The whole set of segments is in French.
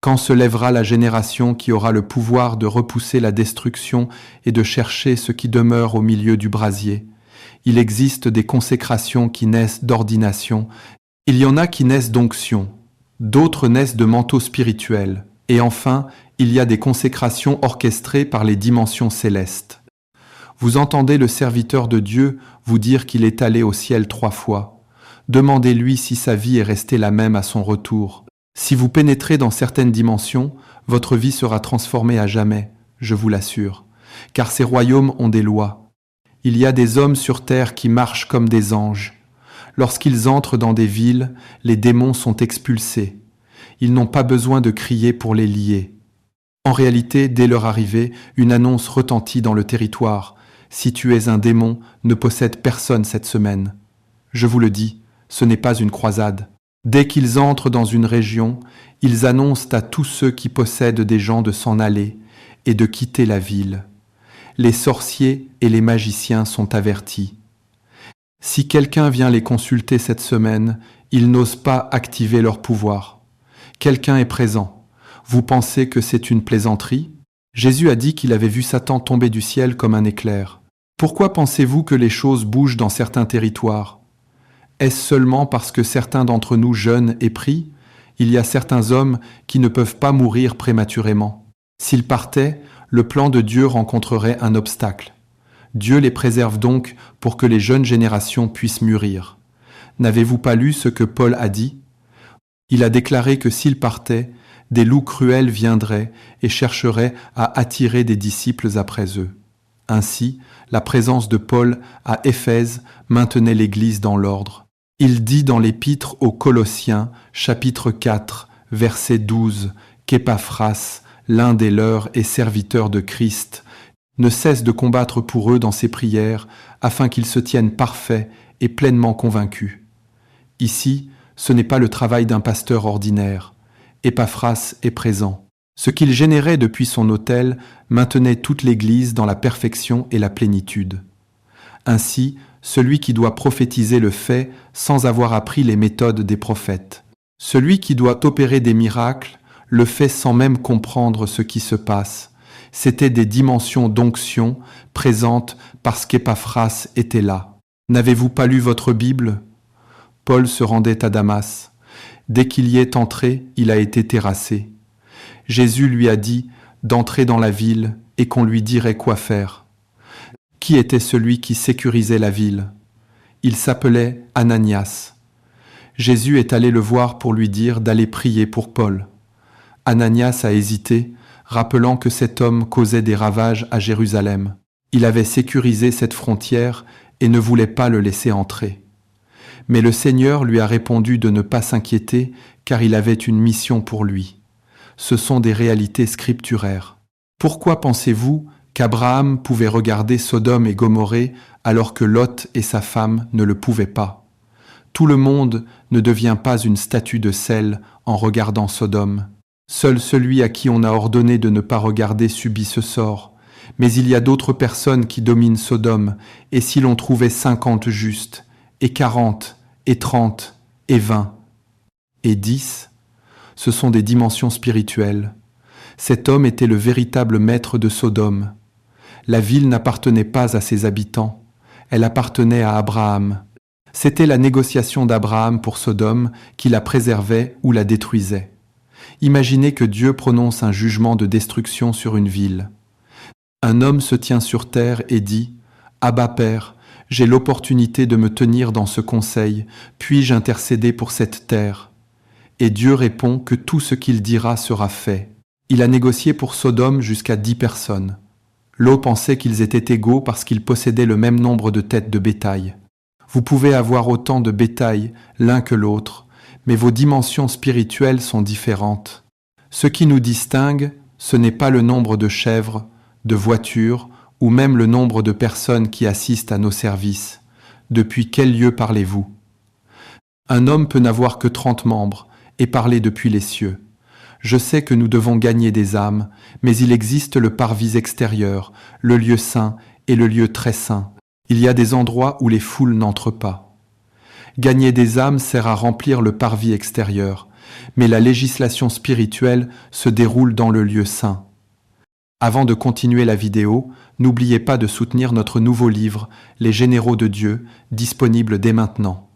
Quand se lèvera la génération qui aura le pouvoir de repousser la destruction et de chercher ce qui demeure au milieu du brasier? Il existe des consécrations qui naissent d'ordination, il y en a qui naissent d'onction, d'autres naissent de manteaux spirituels, et enfin, il y a des consécrations orchestrées par les dimensions célestes. Vous entendez le serviteur de Dieu vous dire qu'il est allé au ciel 3 fois. Demandez-lui si sa vie est restée la même à son retour. Si vous pénétrez dans certaines dimensions, votre vie sera transformée à jamais, je vous l'assure, car ces royaumes ont des lois. Il y a des hommes sur terre qui marchent comme des anges. Lorsqu'ils entrent dans des villes, les démons sont expulsés. Ils n'ont pas besoin de crier pour les lier. En réalité, dès leur arrivée, une annonce retentit dans le territoire. Si tu es un démon, ne possède personne cette semaine. Je vous le dis, ce n'est pas une croisade. Dès qu'ils entrent dans une région, ils annoncent à tous ceux qui possèdent des gens de s'en aller et de quitter la ville. Les sorciers et les magiciens sont avertis. Si quelqu'un vient les consulter cette semaine, ils n'osent pas activer leur pouvoir. Quelqu'un est présent. Vous pensez que c'est une plaisanterie? Jésus a dit qu'il avait vu Satan tomber du ciel comme un éclair. Pourquoi pensez-vous que les choses bougent dans certains territoires? Est-ce seulement parce que certains d'entre nous jeûnent et prient? Il y a certains hommes qui ne peuvent pas mourir prématurément. S'ils partaient, le plan de Dieu rencontrerait un obstacle. Dieu les préserve donc pour que les jeunes générations puissent mûrir. N'avez-vous pas lu ce que Paul a dit? Il a déclaré que s'ils partaient, des loups cruels viendraient et chercheraient à attirer des disciples après eux. Ainsi, la présence de Paul à Éphèse maintenait l'Église dans l'ordre. Il dit dans l'Épître aux Colossiens, chapitre 4, verset 12, qu'Épaphras, l'un des leurs et serviteur de Christ, ne cesse de combattre pour eux dans ses prières, afin qu'ils se tiennent parfaits et pleinement convaincus. Ici, ce n'est pas le travail d'un pasteur ordinaire. Épaphras est présent. Ce qu'il générait depuis son autel maintenait toute l'Église dans la perfection et la plénitude. Ainsi, celui qui doit prophétiser le fait sans avoir appris les méthodes des prophètes. Celui qui doit opérer des miracles le fait sans même comprendre ce qui se passe. C'étaient des dimensions d'onction présentes parce qu'Épaphras était là. N'avez-vous pas lu votre Bible? Paul se rendait à Damas. Dès qu'il y est entré, il a été terrassé. Jésus lui a dit d'entrer dans la ville et qu'on lui dirait quoi faire. Qui était celui qui sécurisait la ville? Il s'appelait Ananias. Jésus est allé le voir pour lui dire d'aller prier pour Paul. Ananias a hésité, rappelant que cet homme causait des ravages à Jérusalem. Il avait sécurisé cette frontière et ne voulait pas le laisser entrer. Mais le Seigneur lui a répondu de ne pas s'inquiéter, car il avait une mission pour lui. Ce sont des réalités scripturaires. Pourquoi pensez-vous qu'Abraham pouvait regarder Sodome et Gomorrhée alors que Lot et sa femme ne le pouvaient pas? Tout le monde ne devient pas une statue de sel en regardant Sodome. Seul celui à qui on a ordonné de ne pas regarder subit ce sort. Mais il y a d'autres personnes qui dominent Sodome, et si l'on trouvait 50 justes, et 40, et 30, et 20, et 10, ce sont des dimensions spirituelles. Cet homme était le véritable maître de Sodome. La ville n'appartenait pas à ses habitants, elle appartenait à Abraham. C'était la négociation d'Abraham pour Sodome qui la préservait ou la détruisait. Imaginez que Dieu prononce un jugement de destruction sur une ville. Un homme se tient sur terre et dit « Abba Père, j'ai l'opportunité de me tenir dans ce conseil, puis-je intercéder pour cette terre ?» Et Dieu répond que tout ce qu'il dira sera fait. Il a négocié pour Sodome jusqu'à 10 personnes. Lot pensait qu'ils étaient égaux parce qu'ils possédaient le même nombre de têtes de bétail. Vous pouvez avoir autant de bétail l'un que l'autre, mais vos dimensions spirituelles sont différentes. Ce qui nous distingue, ce n'est pas le nombre de chèvres, de voitures, ou même le nombre de personnes qui assistent à nos services. Depuis quel lieu parlez-vous? Un homme peut n'avoir que 30 membres et parler depuis les cieux. Je sais que nous devons gagner des âmes, mais il existe le parvis extérieur, le lieu saint et le lieu très saint. Il y a des endroits où les foules n'entrent pas. Gagner des âmes sert à remplir le parvis extérieur, mais la législation spirituelle se déroule dans le lieu saint. Avant de continuer la vidéo, n'oubliez pas de soutenir notre nouveau livre, Les Généraux de Dieu, disponible dès maintenant.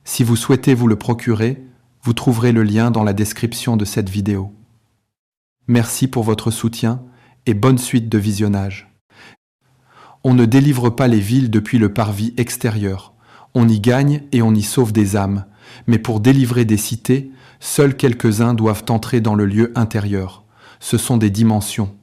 Si vous souhaitez vous le procurer, vous trouverez le lien dans la description de cette vidéo. Merci pour votre soutien et bonne suite de visionnage. On ne délivre pas les villes depuis le parvis extérieur. On y gagne et on y sauve des âmes. Mais pour délivrer des cités, seuls quelques-uns doivent entrer dans le lieu intérieur. Ce sont des dimensions.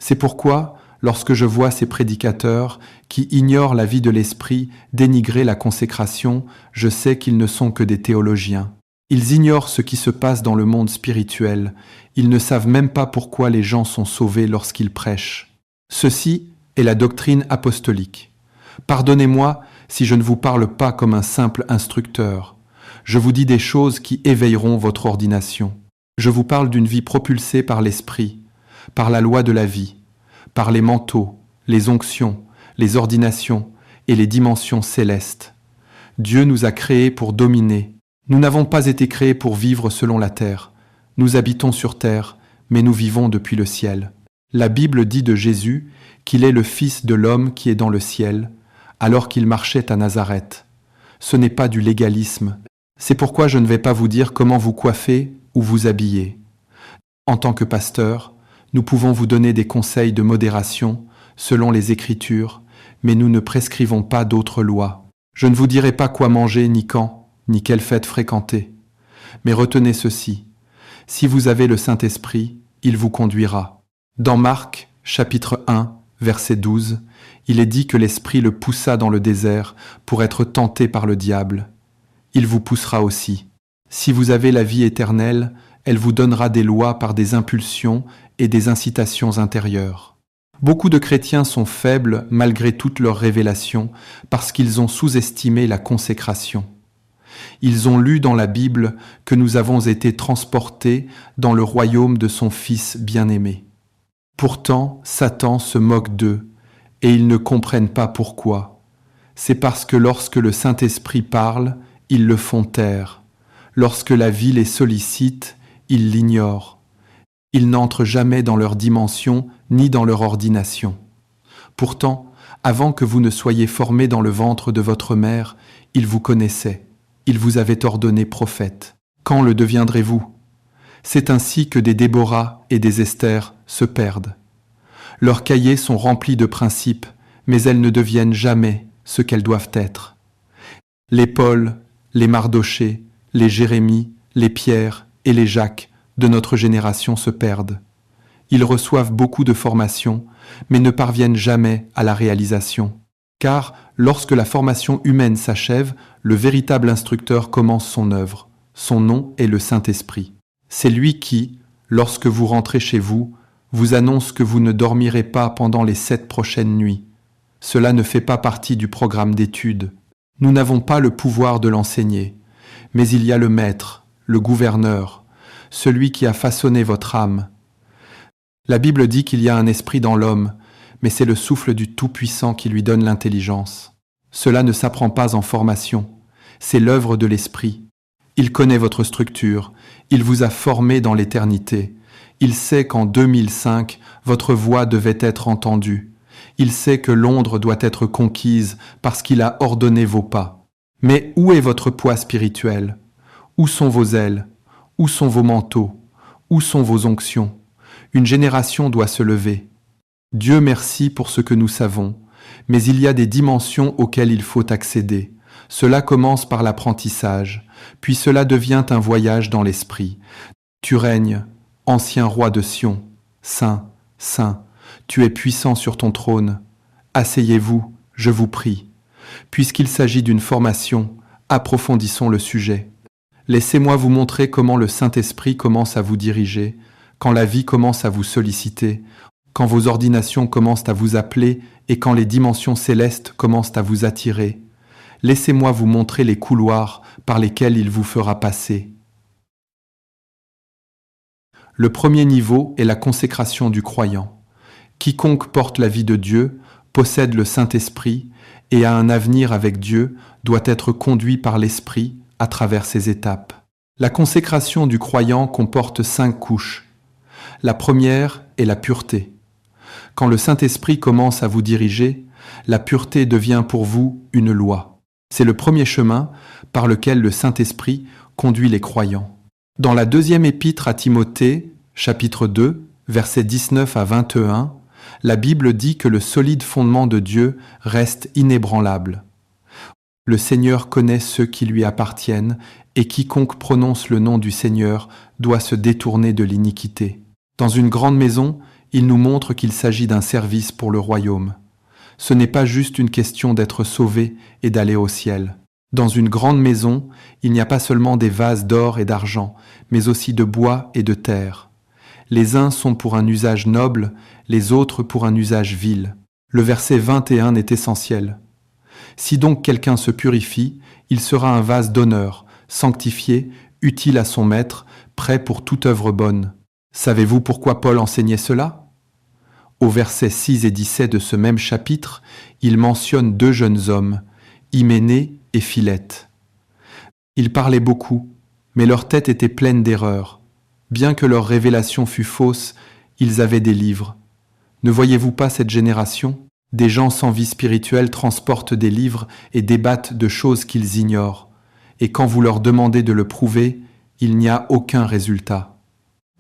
C'est pourquoi, lorsque je vois ces prédicateurs qui ignorent la vie de l'esprit dénigrer la consécration, je sais qu'ils ne sont que des théologiens. Ils ignorent ce qui se passe dans le monde spirituel. Ils ne savent même pas pourquoi les gens sont sauvés lorsqu'ils prêchent. Ceci est la doctrine apostolique. Pardonnez-moi si je ne vous parle pas comme un simple instructeur. Je vous dis des choses qui éveilleront votre ordination. Je vous parle d'une vie propulsée par l'esprit, par la loi de la vie, par les manteaux, les onctions, les ordinations et les dimensions célestes. Dieu nous a créés pour dominer. Nous n'avons pas été créés pour vivre selon la terre. Nous habitons sur terre, mais nous vivons depuis le ciel. La Bible dit de Jésus qu'il est le Fils de l'homme qui est dans le ciel, alors qu'il marchait à Nazareth. Ce n'est pas du légalisme. C'est pourquoi je ne vais pas vous dire comment vous coiffer ou vous habiller. En tant que pasteur, nous pouvons vous donner des conseils de modération selon les Écritures, mais nous ne prescrivons pas d'autres lois. Je ne vous dirai pas quoi manger, ni quand, ni quelle fête fréquenter. Mais retenez ceci, si vous avez le Saint-Esprit, il vous conduira. Dans Marc, chapitre 1, verset 12, il est dit que l'Esprit le poussa dans le désert pour être tenté par le diable. Il vous poussera aussi. Si vous avez la vie éternelle, elle vous donnera des lois par des impulsions et des incitations intérieures. Beaucoup de chrétiens sont faibles malgré toutes leurs révélations parce qu'ils ont sous-estimé la consécration. Ils ont lu dans la Bible que nous avons été transportés dans le royaume de son Fils bien-aimé. Pourtant, Satan se moque d'eux et ils ne comprennent pas pourquoi. C'est parce que lorsque le Saint-Esprit parle, ils le font taire. Lorsque la vie les sollicite, ils l'ignorent. Ils n'entrent jamais dans leur dimension ni dans leur ordination. Pourtant, avant que vous ne soyez formés dans le ventre de votre mère, il vous connaissait. Il vous avait ordonné prophète. Quand le deviendrez-vous ? C'est ainsi que des Déborah et des Esther se perdent. Leurs cahiers sont remplis de principes, mais elles ne deviennent jamais ce qu'elles doivent être. Les Paul, les Mardochée, les Jérémie, les Pierre et les Jacques de notre génération se perdent. Ils reçoivent beaucoup de formation, mais ne parviennent jamais à la réalisation. Car lorsque la formation humaine s'achève, le véritable instructeur commence son œuvre. Son nom est le Saint-Esprit. C'est lui qui, lorsque vous rentrez chez vous, vous annonce que vous ne dormirez pas pendant les 7 prochaines nuits. Cela ne fait pas partie du programme d'études. Nous n'avons pas le pouvoir de l'enseigner, mais il y a le Maître, le Gouverneur, celui qui a façonné votre âme. La Bible dit qu'il y a un esprit dans l'homme, mais c'est le souffle du Tout-Puissant qui lui donne l'intelligence. Cela ne s'apprend pas en formation, c'est l'œuvre de l'Esprit. Il connaît votre structure, il vous a formé dans l'éternité. Il sait qu'en 2005, votre voix devait être entendue. Il sait que Londres doit être conquise parce qu'il a ordonné vos pas. Mais où est votre poids spirituel ? Où sont vos ailes ? Où sont vos manteaux ? Où sont vos onctions ? Une génération doit se lever. Dieu merci pour ce que nous savons, mais il y a des dimensions auxquelles il faut accéder. Cela commence par l'apprentissage, puis cela devient un voyage dans l'esprit. Tu règnes, ancien roi de Sion, saint, saint, tu es puissant sur ton trône. Asseyez-vous, je vous prie. Puisqu'il s'agit d'une formation, approfondissons le sujet. Laissez-moi vous montrer comment le Saint-Esprit commence à vous diriger, quand la vie commence à vous solliciter, quand vos ordinations commencent à vous appeler et quand les dimensions célestes commencent à vous attirer. Laissez-moi vous montrer les couloirs par lesquels il vous fera passer. Le premier niveau est la consécration du croyant. Quiconque porte la vie de Dieu, possède le Saint-Esprit et a un avenir avec Dieu doit être conduit par l'Esprit à travers ces étapes. La consécration du croyant comporte 5 couches. La première est la pureté. Quand le Saint-Esprit commence à vous diriger, la pureté devient pour vous une loi. C'est le premier chemin par lequel le Saint-Esprit conduit les croyants. Dans la deuxième épître à Timothée, chapitre 2, versets 19 à 21, la Bible dit que le solide fondement de Dieu reste inébranlable. Le Seigneur connaît ceux qui lui appartiennent, et quiconque prononce le nom du Seigneur doit se détourner de l'iniquité. Dans une grande maison, il nous montre qu'il s'agit d'un service pour le royaume. Ce n'est pas juste une question d'être sauvé et d'aller au ciel. Dans une grande maison, il n'y a pas seulement des vases d'or et d'argent, mais aussi de bois et de terre. Les uns sont pour un usage noble, les autres pour un usage vil. Le verset 21 est essentiel. Si donc quelqu'un se purifie, il sera un vase d'honneur, sanctifié, utile à son maître, prêt pour toute œuvre bonne. Savez-vous pourquoi Paul enseignait cela ? Au verset 6 et 17 de ce même chapitre, il mentionne 2 jeunes hommes, Hyménée et Philette. Ils parlaient beaucoup, mais leur tête était pleine d'erreurs. Bien que leur révélation fût fausse, ils avaient des livres. Ne voyez-vous pas cette génération ? Des gens sans vie spirituelle transportent des livres et débattent de choses qu'ils ignorent. Et quand vous leur demandez de le prouver, il n'y a aucun résultat.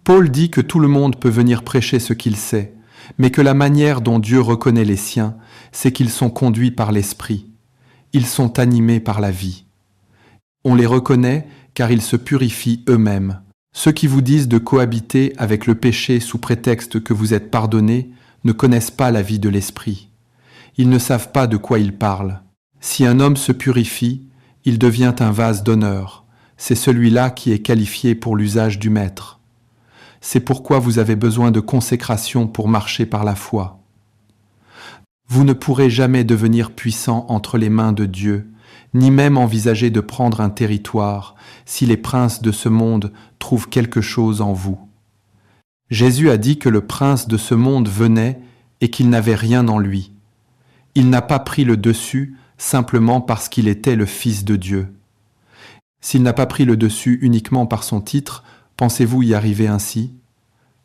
Paul dit que tout le monde peut venir prêcher ce qu'il sait, mais que la manière dont Dieu reconnaît les siens, c'est qu'ils sont conduits par l'Esprit. Ils sont animés par la vie. On les reconnaît car ils se purifient eux-mêmes. Ceux qui vous disent de cohabiter avec le péché sous prétexte que vous êtes pardonnés ne connaissent pas la vie de l'Esprit. Ils ne savent pas de quoi ils parlent. Si un homme se purifie, il devient un vase d'honneur. C'est celui-là qui est qualifié pour l'usage du Maître. C'est pourquoi vous avez besoin de consécration pour marcher par la foi. Vous ne pourrez jamais devenir puissant entre les mains de Dieu, ni même envisager de prendre un territoire si les princes de ce monde trouvent quelque chose en vous. Jésus a dit que le prince de ce monde venait et qu'il n'avait rien en lui. Il n'a pas pris le dessus simplement parce qu'il était le Fils de Dieu. S'il n'a pas pris le dessus uniquement par son titre, pensez-vous y arriver ainsi ?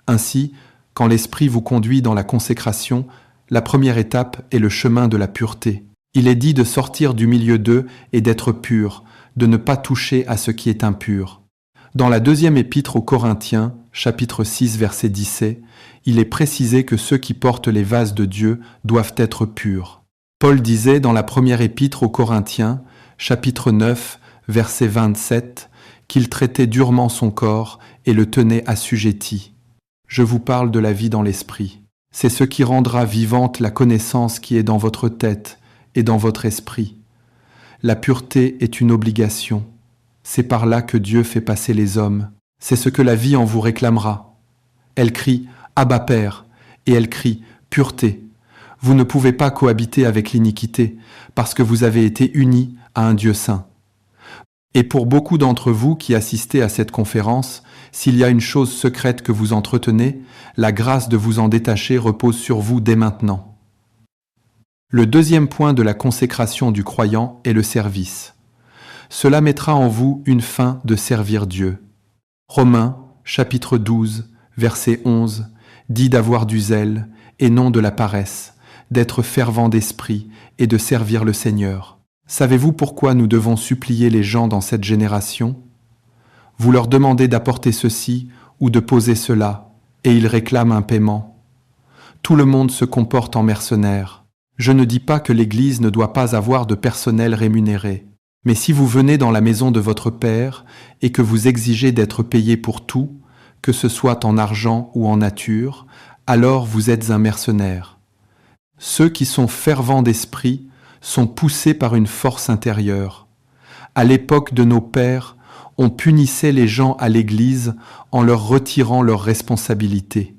Ainsi, quand l'Esprit vous conduit dans la consécration, la première étape est le chemin de la pureté. Il est dit de sortir du milieu d'eux et d'être pur, de ne pas toucher à ce qui est impur. Dans la deuxième épître aux Corinthiens, chapitre 6, verset 17, il est précisé que ceux qui portent les vases de Dieu doivent être purs. Paul disait dans la première épître aux Corinthiens, chapitre 9, verset 27, qu'il traitait durement son corps et le tenait assujetti. Je vous parle de la vie dans l'esprit. C'est ce qui rendra vivante la connaissance qui est dans votre tête et dans votre esprit. La pureté est une obligation. C'est par là que Dieu fait passer les hommes. C'est ce que la vie en vous réclamera. Elle crie « Abba Père » et elle crie « Pureté ». Vous ne pouvez pas cohabiter avec l'iniquité parce que vous avez été unis à un Dieu saint. Et pour beaucoup d'entre vous qui assistez à cette conférence, s'il y a une chose secrète que vous entretenez, la grâce de vous en détacher repose sur vous dès maintenant. Le deuxième point de la consécration du croyant est le service. Cela mettra en vous une fin de servir Dieu. Romains, chapitre 12, verset 11, dit d'avoir du zèle et non de la paresse, d'être fervent d'esprit et de servir le Seigneur. Savez-vous pourquoi nous devons supplier les gens dans cette génération ? Vous leur demandez d'apporter ceci ou de poser cela, et ils réclament un paiement. Tout le monde se comporte en mercenaire. Je ne dis pas que l'Église ne doit pas avoir de personnel rémunéré, mais si vous venez dans la maison de votre Père et que vous exigez d'être payé pour tout, que ce soit en argent ou en nature, alors vous êtes un mercenaire. Ceux qui sont fervents d'esprit sont poussés par une force intérieure. À l'époque de nos pères, on punissait les gens à l'Église en leur retirant leurs responsabilités.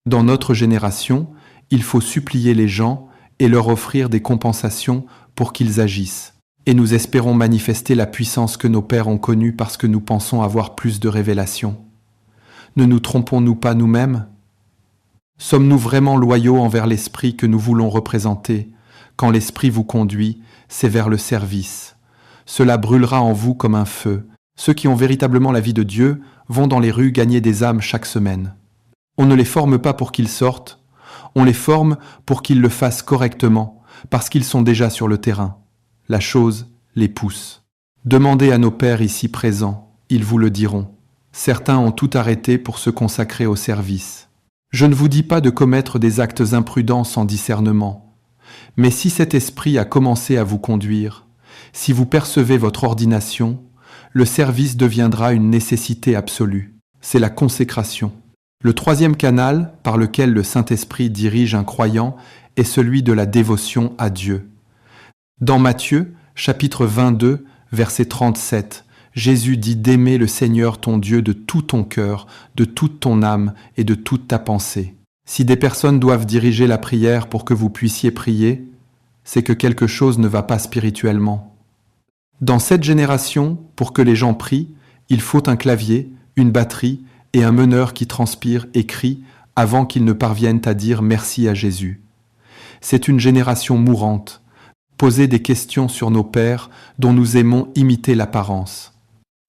Dans notre génération, il faut supplier les gens et leur offrir des compensations pour qu'ils agissent. Et nous espérons manifester la puissance que nos pères ont connue parce que nous pensons avoir plus de révélations. Ne nous trompons-nous pas nous-mêmes ? Sommes-nous vraiment loyaux envers l'esprit que nous voulons représenter ? Quand l'esprit vous conduit, c'est vers le service. Cela brûlera en vous comme un feu, Ceux qui ont véritablement la vie de Dieu vont dans les rues gagner des âmes chaque semaine. On ne les forme pas pour qu'ils sortent, on les forme pour qu'ils le fassent correctement, parce qu'ils sont déjà sur le terrain. La chose les pousse. Demandez à nos pères ici présents, ils vous le diront. Certains ont tout arrêté pour se consacrer au service. Je ne vous dis pas de commettre des actes imprudents sans discernement, mais si cet esprit a commencé à vous conduire, si vous percevez votre ordination, le service deviendra une nécessité absolue. C'est la consécration. Le troisième canal par lequel le Saint-Esprit dirige un croyant est celui de la dévotion à Dieu. Dans Matthieu, chapitre 22, verset 37, Jésus dit d'aimer le Seigneur ton Dieu de tout ton cœur, de toute ton âme et de toute ta pensée. Si des personnes doivent diriger la prière pour que vous puissiez prier, c'est que quelque chose ne va pas spirituellement. Dans cette génération, pour que les gens prient, il faut un clavier, une batterie et un meneur qui transpire et crie avant qu'ils ne parviennent à dire merci à Jésus. C'est une génération mourante. Posez des questions sur nos pères dont nous aimons imiter l'apparence.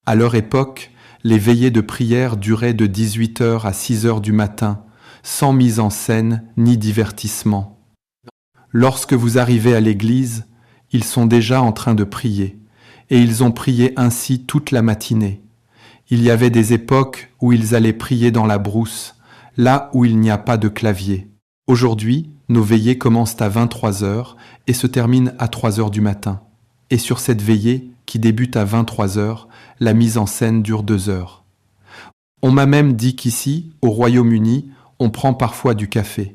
À leur époque, les veillées de prière duraient de 18h à 6h du matin, sans mise en scène ni divertissement. Lorsque vous arrivez à l'église, ils sont déjà en train de prier, et ils ont prié ainsi toute la matinée. Il y avait des époques où ils allaient prier dans la brousse, là où il n'y a pas de clavier. Aujourd'hui, nos veillées commencent à 23h et se terminent à 3h du matin. Et sur cette veillée, qui débute à 23h, la mise en scène dure 2 heures. On m'a même dit qu'ici, au Royaume-Uni, on prend parfois du café.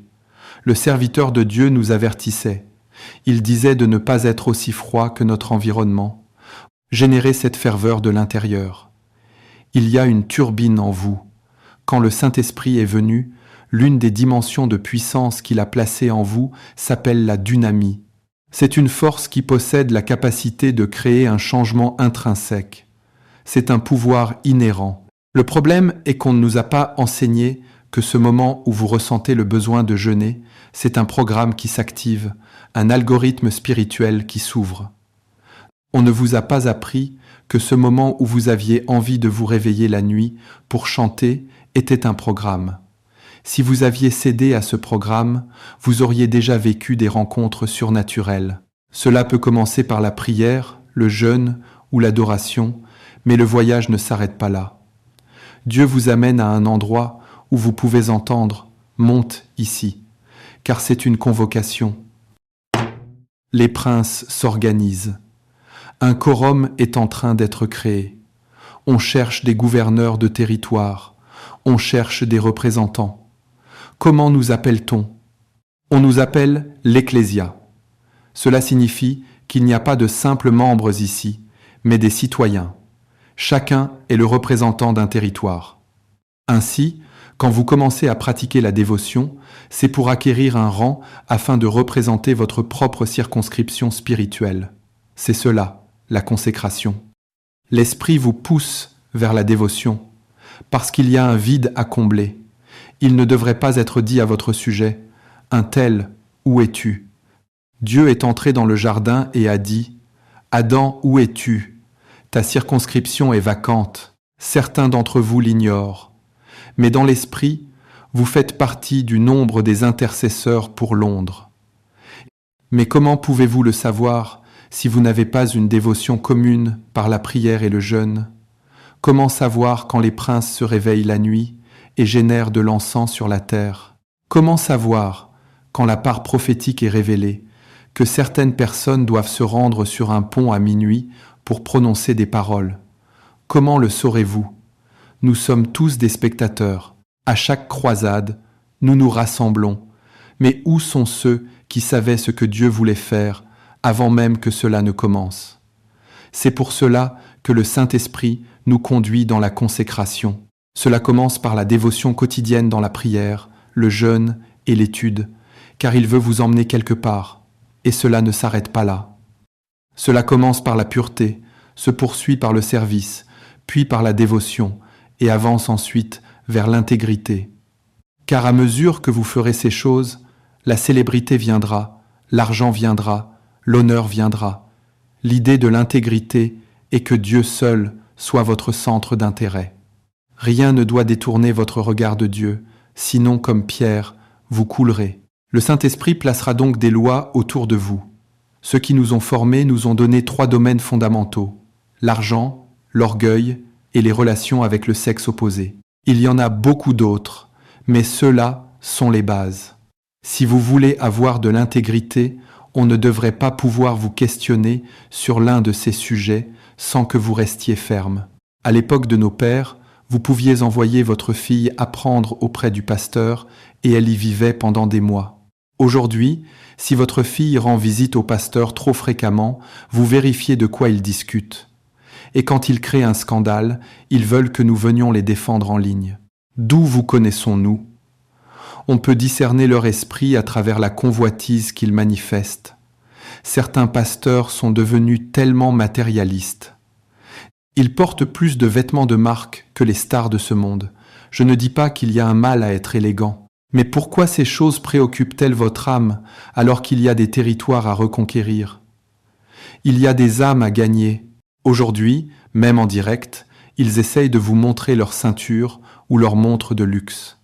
Le serviteur de Dieu nous avertissait. Il disait de ne pas être aussi froid que notre environnement. Générer cette ferveur de l'intérieur. Il y a une turbine en vous. Quand le Saint-Esprit est venu, l'une des dimensions de puissance qu'il a placée en vous s'appelle la dynamie. C'est une force qui possède la capacité de créer un changement intrinsèque. C'est un pouvoir inhérent. Le problème est qu'on ne nous a pas enseigné que ce moment où vous ressentez le besoin de jeûner, c'est un programme qui s'active, un algorithme spirituel qui s'ouvre. On ne vous a pas appris que ce moment où vous aviez envie de vous réveiller la nuit pour chanter était un programme. Si vous aviez cédé à ce programme, vous auriez déjà vécu des rencontres surnaturelles. Cela peut commencer par la prière, le jeûne ou l'adoration, mais le voyage ne s'arrête pas là. Dieu vous amène à un endroit où vous pouvez entendre « Monte ici », car c'est une convocation. Les princes s'organisent. Un quorum est en train d'être créé. On cherche des gouverneurs de territoire. On cherche des représentants. Comment nous appelle-t-on ? On nous appelle l'Ecclésia. Cela signifie qu'il n'y a pas de simples membres ici, mais des citoyens. Chacun est le représentant d'un territoire. Ainsi, quand vous commencez à pratiquer la dévotion, c'est pour acquérir un rang afin de représenter votre propre circonscription spirituelle. C'est cela, la consécration. L'Esprit vous pousse vers la dévotion, parce qu'il y a un vide à combler. Il ne devrait pas être dit à votre sujet « Un tel, où es-tu » Dieu est entré dans le jardin et a dit « Adam, où es-tu ? Ta circonscription est vacante. Certains d'entre vous l'ignorent. Mais dans l'esprit, vous faites partie du nombre des intercesseurs pour Londres. Mais comment pouvez-vous le savoir si vous n'avez pas une dévotion commune par la prière et le jeûne ? Comment savoir quand les princes se réveillent la nuit et génèrent de l'encens sur la terre ? Comment savoir, quand la part prophétique est révélée, que certaines personnes doivent se rendre sur un pont à minuit pour prononcer des paroles ? Comment le saurez-vous ? Nous sommes tous des spectateurs. À chaque croisade, nous nous rassemblons. Mais où sont ceux qui savaient ce que Dieu voulait faire avant même que cela ne commence ? C'est pour cela que le Saint-Esprit nous conduit dans la consécration. Cela commence par la dévotion quotidienne dans la prière, le jeûne et l'étude, car il veut vous emmener quelque part, et cela ne s'arrête pas là. Cela commence par la pureté, se poursuit par le service, puis par la dévotion, et avance ensuite vers l'intégrité. Car à mesure que vous ferez ces choses, la célébrité viendra, l'argent viendra, l'honneur viendra. L'idée de l'intégrité est que Dieu seul soit votre centre d'intérêt. Rien ne doit détourner votre regard de Dieu, sinon comme Pierre, vous coulerez. Le Saint-Esprit placera donc des lois autour de vous. Ceux qui nous ont formés nous ont donné 3 domaines fondamentaux: l'argent, l'orgueil et les relations avec le sexe opposé. Il y en a beaucoup d'autres, mais ceux-là sont les bases. Si vous voulez avoir de l'intégrité, on ne devrait pas pouvoir vous questionner sur l'un de ces sujets sans que vous restiez ferme. À l'époque de nos pères, vous pouviez envoyer votre fille apprendre auprès du pasteur et elle y vivait pendant des mois. Aujourd'hui, si votre fille rend visite au pasteur trop fréquemment, vous vérifiez de quoi il discute. Et quand ils créent un scandale, ils veulent que nous venions les défendre en ligne. D'où vous connaissons-nous ? On peut discerner leur esprit à travers la convoitise qu'ils manifestent. Certains pasteurs sont devenus tellement matérialistes. Ils portent plus de vêtements de marque que les stars de ce monde. Je ne dis pas qu'il y a un mal à être élégant. Mais pourquoi ces choses préoccupent-elles votre âme alors qu'il y a des territoires à reconquérir ? Il y a des âmes à gagner. Aujourd'hui, même en direct, ils essayent de vous montrer leur ceinture ou leur montre de luxe.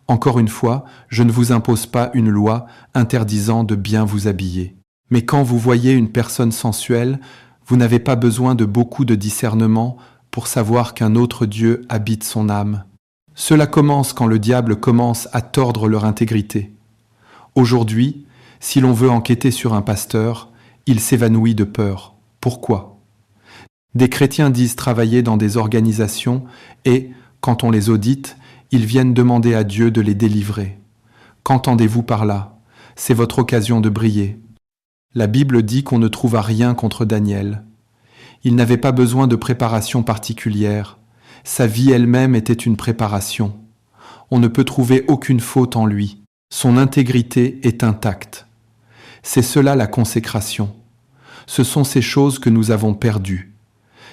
Encore une fois, je ne vous impose pas une loi interdisant de bien vous habiller. Mais quand vous voyez une personne sensuelle, vous n'avez pas besoin de beaucoup de discernement pour savoir qu'un autre Dieu habite son âme. Cela commence quand le diable commence à tordre leur intégrité. Aujourd'hui, si l'on veut enquêter sur un pasteur, il s'évanouit de peur. Pourquoi ? Des chrétiens disent travailler dans des organisations et, quand on les audite, ils viennent demander à Dieu de les délivrer. Qu'entendez-vous par là ? C'est votre occasion de briller. La Bible dit qu'on ne trouva rien contre Daniel. Il n'avait pas besoin de préparation particulière. Sa vie elle-même était une préparation. On ne peut trouver aucune faute en lui. Son intégrité est intacte. C'est cela la consécration. Ce sont ces choses que nous avons perdues.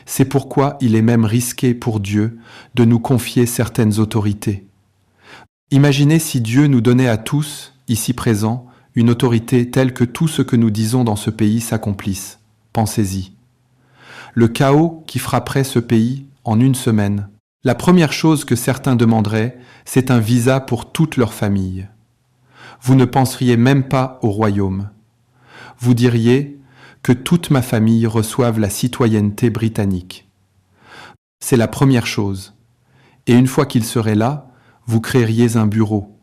C'est pourquoi il est même risqué pour Dieu de nous confier certaines autorités. Imaginez si Dieu nous donnait à tous, ici présents, une autorité telle que tout ce que nous disons dans ce pays s'accomplisse. Pensez-y. Le chaos qui frapperait ce pays en une semaine. La première chose que certains demanderaient, c'est un visa pour toute leur famille. Vous ne penseriez même pas au royaume. Vous diriez que toute ma famille reçoive la citoyenneté britannique. C'est la première chose. Et une fois qu'il serait là, vous créeriez un bureau.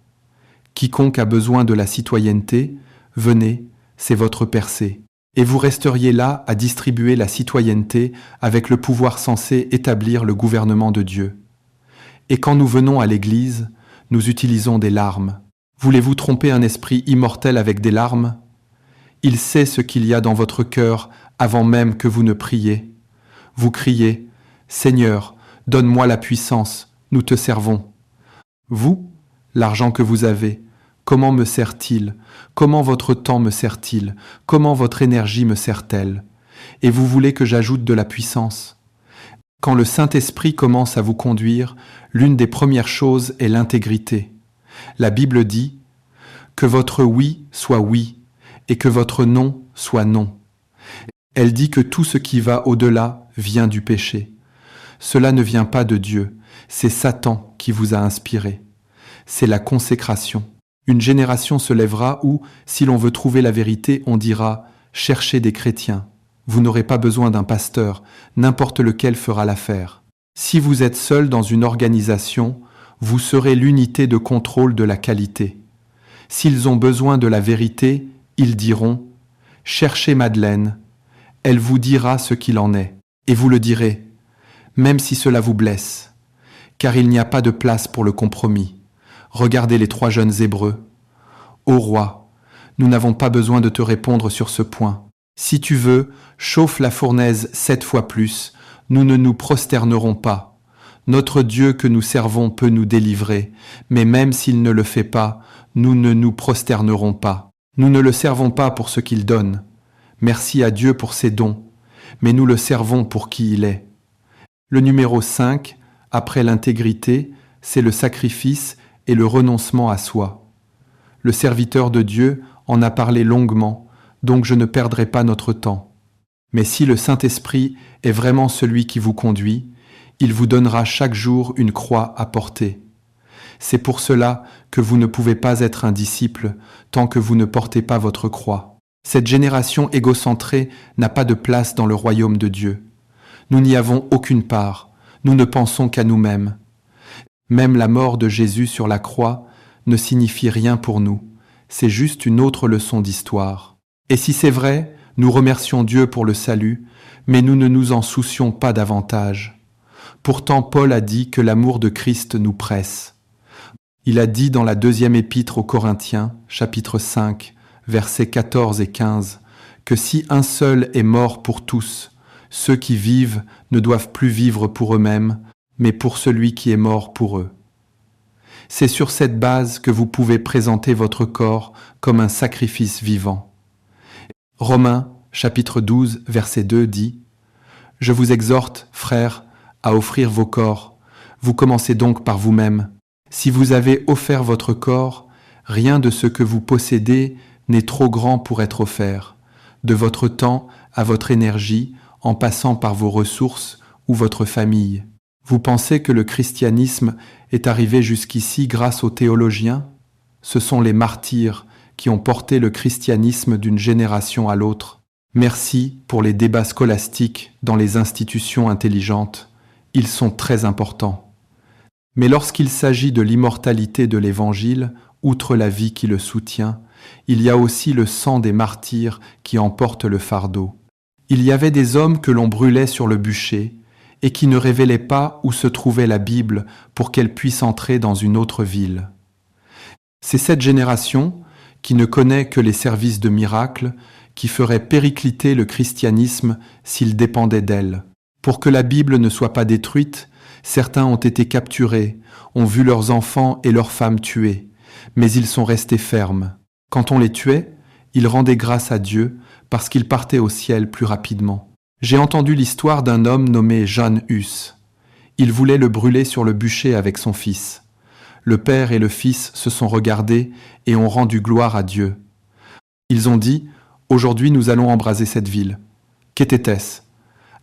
Quiconque a besoin de la citoyenneté, venez, c'est votre percée. Et vous resteriez là à distribuer la citoyenneté avec le pouvoir censé établir le gouvernement de Dieu. Et quand nous venons à l'Église, nous utilisons des larmes. Voulez-vous tromper un esprit immortel avec des larmes ? Il sait ce qu'il y a dans votre cœur avant même que vous ne priez. Vous criez « Seigneur, donne-moi la puissance, nous te servons. » Vous, l'argent que vous avez, comment me sert-il ? Comment votre temps me sert-il ? Comment votre énergie me sert-elle ? Et vous voulez que j'ajoute de la puissance ? Quand le Saint-Esprit commence à vous conduire, l'une des premières choses est l'intégrité. La Bible dit « Que votre oui soit oui et que votre non soit non. » Elle dit que tout ce qui va au-delà vient du péché. Cela ne vient pas de Dieu, c'est Satan qui vous a inspiré. C'est la consécration. Une génération se lèvera où, si l'on veut trouver la vérité, on dira « Cherchez des chrétiens ». Vous n'aurez pas besoin d'un pasteur, n'importe lequel fera l'affaire. Si vous êtes seul dans une organisation, vous serez l'unité de contrôle de la qualité. S'ils ont besoin de la vérité, ils diront « Cherchez Madeleine, elle vous dira ce qu'il en est. » Et vous le direz, même si cela vous blesse, car il n'y a pas de place pour le compromis. Regardez les 3 jeunes Hébreux. « Ô roi, nous n'avons pas besoin de te répondre sur ce point. Si tu veux, chauffe la fournaise 7 fois plus, nous ne nous prosternerons pas. Notre Dieu que nous servons peut nous délivrer, mais même s'il ne le fait pas, nous ne nous prosternerons pas. Nous ne le servons pas pour ce qu'il donne. Merci à Dieu pour ses dons, mais nous le servons pour qui il est. » Le numéro 5, après l'intégrité, c'est le sacrifice et le renoncement à soi. Le serviteur de Dieu en a parlé longuement, donc je ne perdrai pas notre temps. Mais si le Saint-Esprit est vraiment celui qui vous conduit, il vous donnera chaque jour une croix à porter. C'est pour cela que vous ne pouvez pas être un disciple tant que vous ne portez pas votre croix. Cette génération égocentrée n'a pas de place dans le royaume de Dieu. Nous n'y avons aucune part, nous ne pensons qu'à nous-mêmes. Même la mort de Jésus sur la croix ne signifie rien pour nous, c'est juste une autre leçon d'histoire. Et si c'est vrai, nous remercions Dieu pour le salut, mais nous ne nous en soucions pas davantage. Pourtant, Paul a dit que l'amour de Christ nous presse. Il a dit dans la 2e épître aux Corinthiens, chapitre 5, versets 14 et 15, que si un seul est mort pour tous, ceux qui vivent ne doivent plus vivre pour eux-mêmes, mais pour celui qui est mort pour eux. C'est sur cette base que vous pouvez présenter votre corps comme un sacrifice vivant. Romains, chapitre 12, verset 2 dit « Je vous exhorte, frères, à offrir vos corps. Vous commencez donc par vous-même. Si vous avez offert votre corps, rien de ce que vous possédez n'est trop grand pour être offert, de votre temps à votre énergie, en passant par vos ressources ou votre famille. Vous pensez que le christianisme est arrivé jusqu'ici grâce aux théologiens ? Ce sont les martyrs qui ont porté le christianisme d'une génération à l'autre. Merci pour les débats scolastiques dans les institutions intelligentes. Ils sont très importants. Mais lorsqu'il s'agit de l'immortalité de l'Évangile, outre la vie qui le soutient, il y a aussi le sang des martyrs qui emporte le fardeau. Il y avait des hommes que l'on brûlait sur le bûcher et qui ne révélaient pas où se trouvait la Bible pour qu'elle puisse entrer dans une autre ville. C'est cette génération, qui ne connaît que les services de miracles, qui ferait péricliter le christianisme s'il dépendait d'elle. Pour que la Bible ne soit pas détruite, certains ont été capturés, ont vu leurs enfants et leurs femmes tués, mais ils sont restés fermes. Quand on les tuait, ils rendaient grâce à Dieu parce qu'ils partaient au ciel plus rapidement. J'ai entendu l'histoire d'un homme nommé John Hus. Il voulait le brûler sur le bûcher avec son fils. Le père et le fils se sont regardés et ont rendu gloire à Dieu. Ils ont dit « Aujourd'hui nous allons embraser cette ville ». Qu'était-ce ?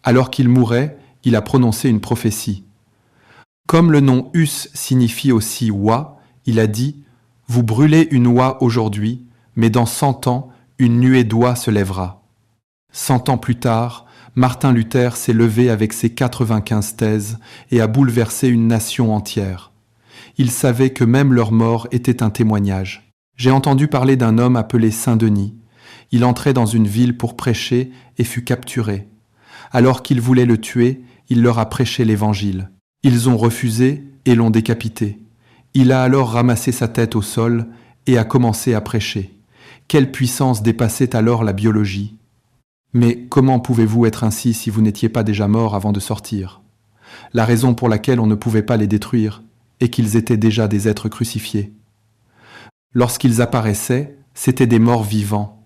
Alors qu'il mourait, il a prononcé une prophétie. Comme le nom Hus signifie aussi oie, il a dit « Vous brûlez une oie aujourd'hui, mais dans 100 ans, une nuée d'oies se lèvera. » 100 ans plus tard, Martin Luther s'est levé avec ses 95 thèses et a bouleversé une nation entière. Il savait que même leur mort était un témoignage. J'ai entendu parler d'un homme appelé Saint-Denis. Il entrait dans une ville pour prêcher et fut capturé. Alors qu'ils voulaient le tuer, il leur a prêché l'Évangile. Ils ont refusé et l'ont décapité. Il a alors ramassé sa tête au sol et a commencé à prêcher. Quelle puissance dépassait alors la biologie ? Mais comment pouvez-vous être ainsi si vous n'étiez pas déjà mort avant de sortir ? La raison pour laquelle on ne pouvait pas les détruire est qu'ils étaient déjà des êtres crucifiés. Lorsqu'ils apparaissaient, c'étaient des morts vivants.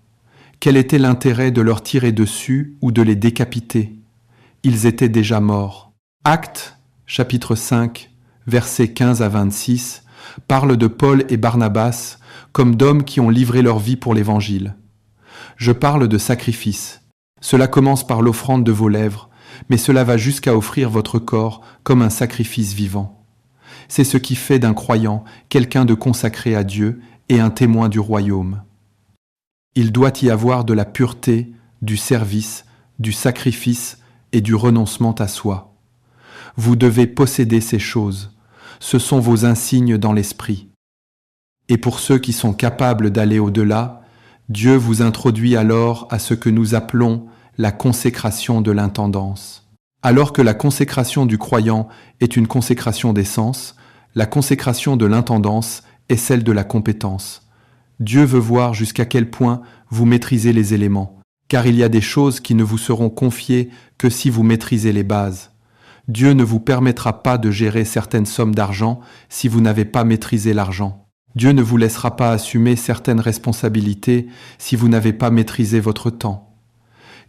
Quel était l'intérêt de leur tirer dessus ou de les décapiter ? Ils étaient déjà morts. Actes, chapitre 5, versets 15 à 26, parle de Paul et Barnabas comme d'hommes qui ont livré leur vie pour l'Évangile. Je parle de sacrifice. Cela commence par l'offrande de vos lèvres, mais cela va jusqu'à offrir votre corps comme un sacrifice vivant. C'est ce qui fait d'un croyant quelqu'un de consacré à Dieu et un témoin du royaume. Il doit y avoir de la pureté, du service, du sacrifice et du renoncement à soi. Vous devez posséder ces choses. Ce sont vos insignes dans l'esprit. Et pour ceux qui sont capables d'aller au-delà, Dieu vous introduit alors à ce que nous appelons la consécration de l'intendance. Alors que la consécration du croyant est une consécration des sens, la consécration de l'intendance est celle de la compétence. Dieu veut voir jusqu'à quel point vous maîtrisez les éléments, car il y a des choses qui ne vous seront confiées que si vous maîtrisez les bases. Dieu ne vous permettra pas de gérer certaines sommes d'argent si vous n'avez pas maîtrisé l'argent. Dieu ne vous laissera pas assumer certaines responsabilités si vous n'avez pas maîtrisé votre temps.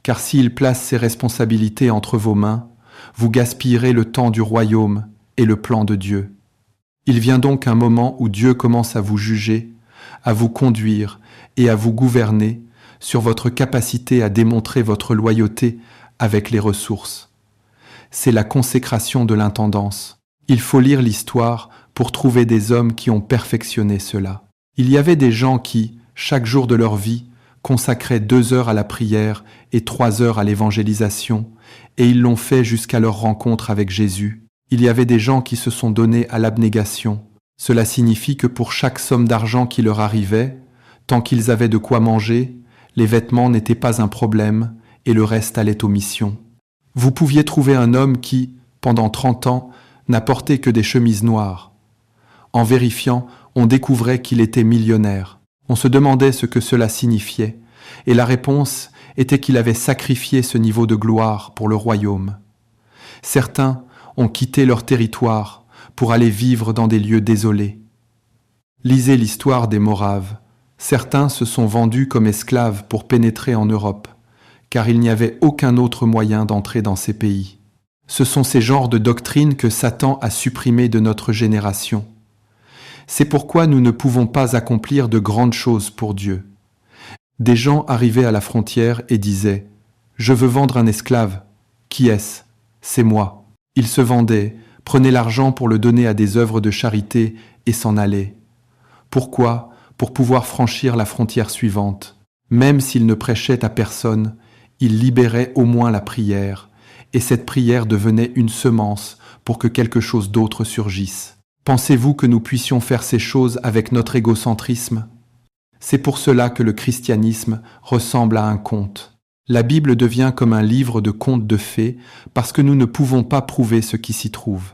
Car s'il place ces responsabilités entre vos mains, vous gaspillerez le temps du royaume et le plan de Dieu. Il vient donc un moment où Dieu commence à vous juger, à vous conduire et à vous gouverner, sur votre capacité à démontrer votre loyauté avec les ressources. C'est la consécration de l'intendance. Il faut lire l'histoire pour trouver des hommes qui ont perfectionné cela. Il y avait des gens qui, chaque jour de leur vie, consacraient 2 heures à la prière et 3 heures à l'évangélisation, et ils l'ont fait jusqu'à leur rencontre avec Jésus. Il y avait des gens qui se sont donnés à l'abnégation. Cela signifie que pour chaque somme d'argent qui leur arrivait, tant qu'ils avaient de quoi manger, les vêtements n'étaient pas un problème et le reste allait aux missions. Vous pouviez trouver un homme qui, pendant 30 ans, n'a porté que des chemises noires. En vérifiant, on découvrait qu'il était millionnaire. On se demandait ce que cela signifiait, et la réponse était qu'il avait sacrifié ce niveau de gloire pour le royaume. Certains ont quitté leur territoire pour aller vivre dans des lieux désolés. Lisez l'histoire des Moraves. Certains se sont vendus comme esclaves pour pénétrer en Europe, car il n'y avait aucun autre moyen d'entrer dans ces pays. Ce sont ces genres de doctrines que Satan a supprimées de notre génération. C'est pourquoi nous ne pouvons pas accomplir de grandes choses pour Dieu. Des gens arrivaient à la frontière et disaient « Je veux vendre un esclave. Qui est-ce ? C'est moi. » Ils se vendaient, prenaient l'argent pour le donner à des œuvres de charité et s'en allaient. Pourquoi ? Pour pouvoir franchir la frontière suivante. Même s'ils ne prêchaient à personne, ils libéraient au moins la prière, et cette prière devenait une semence pour que quelque chose d'autre surgisse. Pensez-vous que nous puissions faire ces choses avec notre égocentrisme ? C'est pour cela que le christianisme ressemble à un conte. La Bible devient comme un livre de contes de fées parce que nous ne pouvons pas prouver ce qui s'y trouve.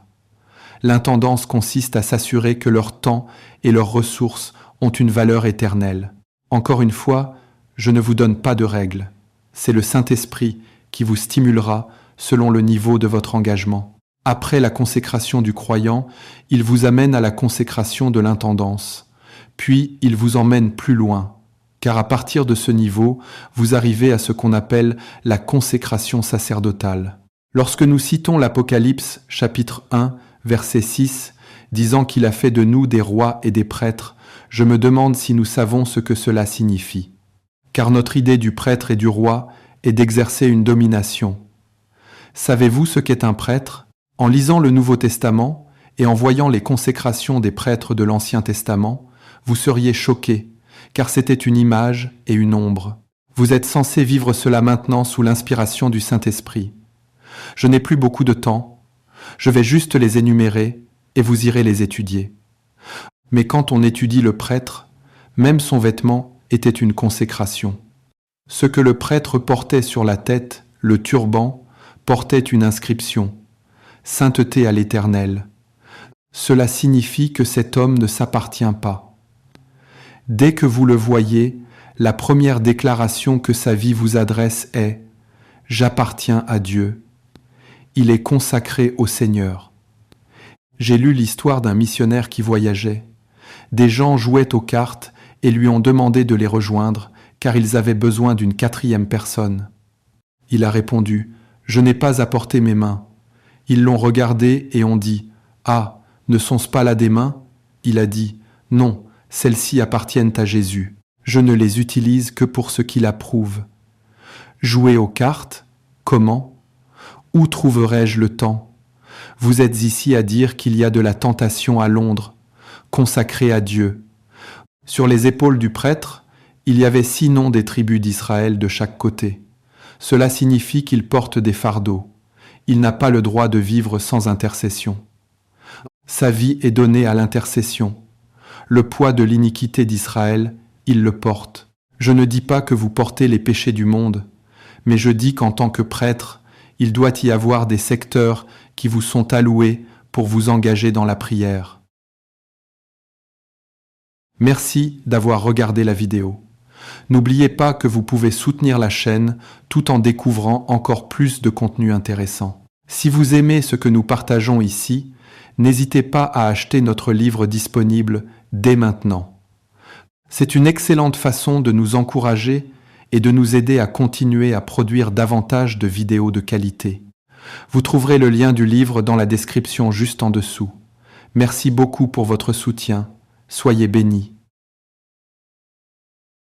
L'intendance consiste à s'assurer que leur temps et leurs ressources ont une valeur éternelle. Encore une fois, je ne vous donne pas de règles. C'est le Saint-Esprit qui vous stimulera selon le niveau de votre engagement. Après la consécration du croyant, il vous amène à la consécration de l'intendance. Puis il vous emmène plus loin, car à partir de ce niveau, vous arrivez à ce qu'on appelle la consécration sacerdotale. Lorsque nous citons l'Apocalypse, chapitre 1, verset 6, disant qu'il a fait de nous des rois et des prêtres, je me demande si nous savons ce que cela signifie. Car notre idée du prêtre et du roi est d'exercer une domination. Savez-vous ce qu'est un prêtre ? En lisant le Nouveau Testament et en voyant les consécrations des prêtres de l'Ancien Testament, vous seriez choqués, car c'était une image et une ombre. Vous êtes censés vivre cela maintenant sous l'inspiration du Saint-Esprit. Je n'ai plus beaucoup de temps, je vais juste les énumérer et vous irez les étudier. Mais quand on étudie le prêtre, même son vêtement était une consécration. Ce que le prêtre portait sur la tête, le turban, portait une inscription « Sainteté à l'Éternel ». Cela signifie que cet homme ne s'appartient pas. Dès que vous le voyez, la première déclaration que sa vie vous adresse est « J'appartiens à Dieu ». Il est consacré au Seigneur. J'ai lu l'histoire d'un missionnaire qui voyageait. Des gens jouaient aux cartes et lui ont demandé de les rejoindre car ils avaient besoin d'une 4e personne. Il a répondu « Je n'ai pas apporté mes mains ». Ils l'ont regardé et ont dit « Ah, ne sont-ce pas là des mains ?» Il a dit « Non, celles-ci appartiennent à Jésus. Je ne les utilise que pour ce qu'il approuve. » Jouer aux cartes ? Comment ? Où trouverai-je le temps ? Vous êtes ici à dire qu'il y a de la tentation à Londres, consacrée à Dieu. Sur les épaules du prêtre, il y avait 6 noms des tribus d'Israël de chaque côté. Cela signifie qu'il porte des fardeaux. Il n'a pas le droit de vivre sans intercession. Sa vie est donnée à l'intercession. Le poids de l'iniquité d'Israël, il le porte. Je ne dis pas que vous portez les péchés du monde, mais je dis qu'en tant que prêtre, il doit y avoir des secteurs qui vous sont alloués pour vous engager dans la prière. Merci d'avoir regardé la vidéo. N'oubliez pas que vous pouvez soutenir la chaîne tout en découvrant encore plus de contenu intéressant. Si vous aimez ce que nous partageons ici, n'hésitez pas à acheter notre livre disponible dès maintenant. C'est une excellente façon de nous encourager et de nous aider à continuer à produire davantage de vidéos de qualité. Vous trouverez le lien du livre dans la description juste en dessous. Merci beaucoup pour votre soutien. Soyez bénis.